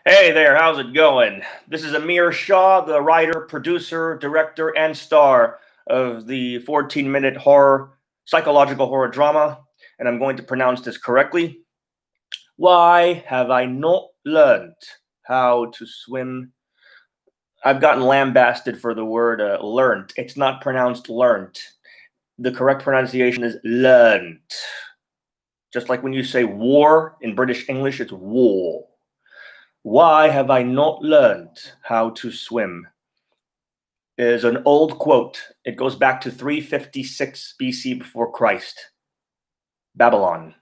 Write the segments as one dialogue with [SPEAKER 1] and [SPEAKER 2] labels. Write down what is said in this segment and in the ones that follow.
[SPEAKER 1] Hey there, how's it going? This is Amir Shah, the writer, producer, director, and star of the 14-minute psychological horror drama, and I'm going to pronounce this correctly. Why have I not learned how to swim? I've gotten lambasted for the word learnt. It's not pronounced learnt. The correct pronunciation is learnt. Just like when you say war in British English, it's war. Why have I not learned how to swim? Is an old quote. It goes back to 356 BC before Christ. Babylon.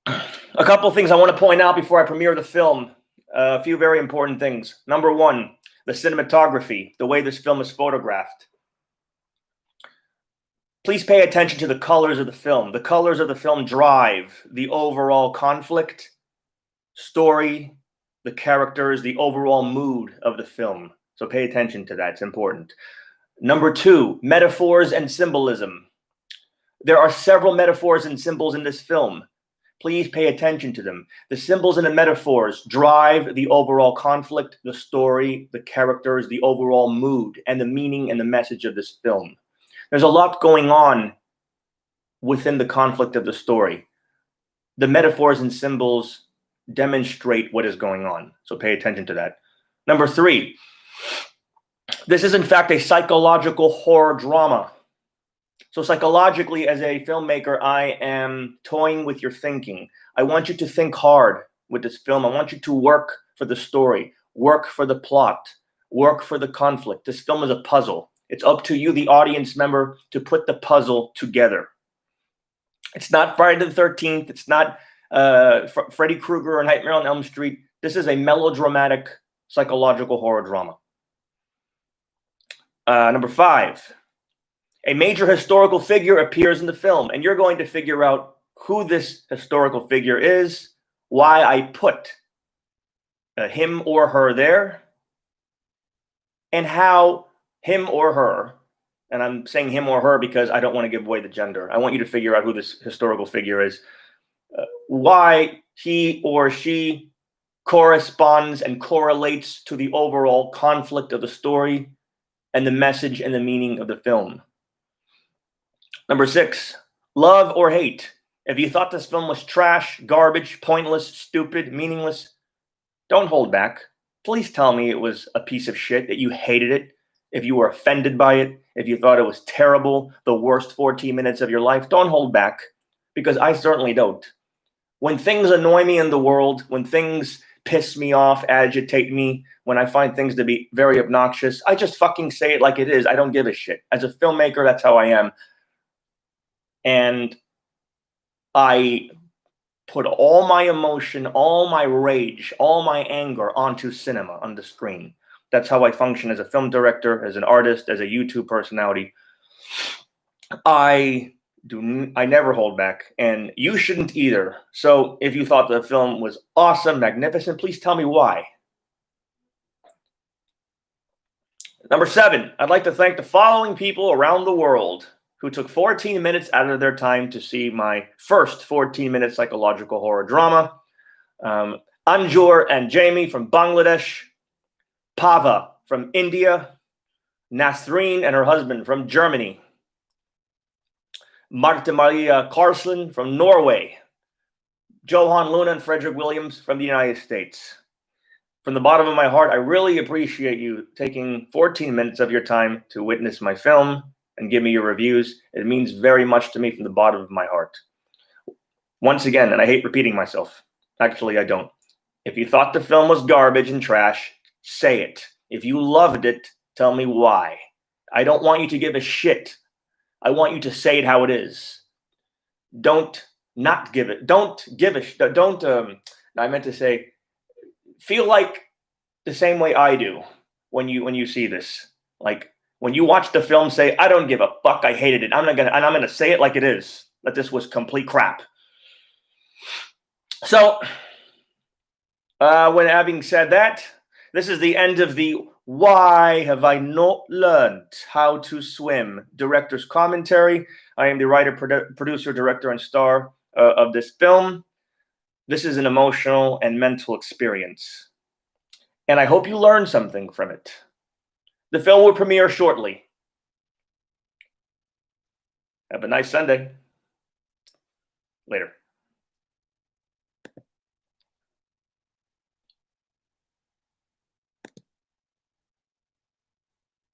[SPEAKER 1] A couple things I want to point out before I premiere the film. A few very important things. Number one, the cinematography, the way this film is photographed. Please pay attention to the colors of the film. The colors of the film drive the overall conflict, story, the characters, the overall mood of the film. So pay attention to that. It's important. Number two, metaphors and symbolism. There are several metaphors and symbols in this film. Please pay attention to them. The symbols and the metaphors drive the overall conflict, the story, the characters, the overall mood, and the meaning and the message of this film. There's a lot going on within the conflict of the story. The metaphors and symbols demonstrate what is going on. So pay attention to that. Number three, this is in fact a psychological horror drama. So psychologically, as a filmmaker, I am toying with your thinking. I want you to think hard with this film. I want you to work for the story, work for the plot, work for the conflict. This film is a puzzle. It's up to you, the audience member, to put the puzzle together. It's not Friday the 13th. It's not Freddy Krueger or Nightmare on Elm Street. This is a melodramatic psychological horror drama. Number five, a major historical figure appears in the film, and you're going to figure out who this historical figure is, why I put him or her there, and how him or her, and I'm saying him or her because I don't want to give away the gender. I want you to figure out who this historical figure is, why he or she corresponds and correlates to the overall conflict of the story and the message and the meaning of the film. Number six, love or hate. If you thought this film was trash, garbage, pointless, stupid, meaningless, don't hold back. Please tell me it was a piece of shit, that you hated it, if you were offended by it, if you thought it was terrible, the worst 14 minutes of your life. Don't hold back, because I certainly don't. When things annoy me in the world, when things piss me off, agitate me, when I find things to be very obnoxious, I just fucking say it like it is. I don't give a shit. As a filmmaker, that's how I am. And I put all my emotion, all my rage, all my anger onto cinema, on the screen. That's how I function as a film director, as an artist, as a YouTube personality. I never hold back, and you shouldn't either. So if you thought the film was awesome, magnificent, please tell me why. Number seven, I'd like to thank the following people around the world who took 14 minutes out of their time to see my first 14-minute psychological horror drama. Anjur and Jamie from Bangladesh, Pava from India, Nasreen and her husband from Germany, Marta Maria Carlson from Norway, Johan Luna and Frederick Williams from the United States. From the bottom of my heart, I really appreciate you taking 14 minutes of your time to witness my film and give me your reviews. It means very much to me from the bottom of my heart. Once again, and I hate repeating myself. Actually, I don't. If you thought the film was garbage and trash, say it. If you loved it, tell me why. I don't want you to give a shit. I want you to say it how it is. Don't not give it. Don't give a shit. Don't, I meant to say, feel like the same way I do when you see this. Like, when you watch the film, say, I don't give a fuck, I hated it. I'm gonna say it like it is, that this was complete crap. So, when having said that, this is the end of the Why Have I Not Learned How to Swim director's commentary. I am the writer, producer, director, and star of this film. This is an emotional and mental experience, and I hope you learned something from it. The film will premiere shortly. Have a nice Sunday. Later.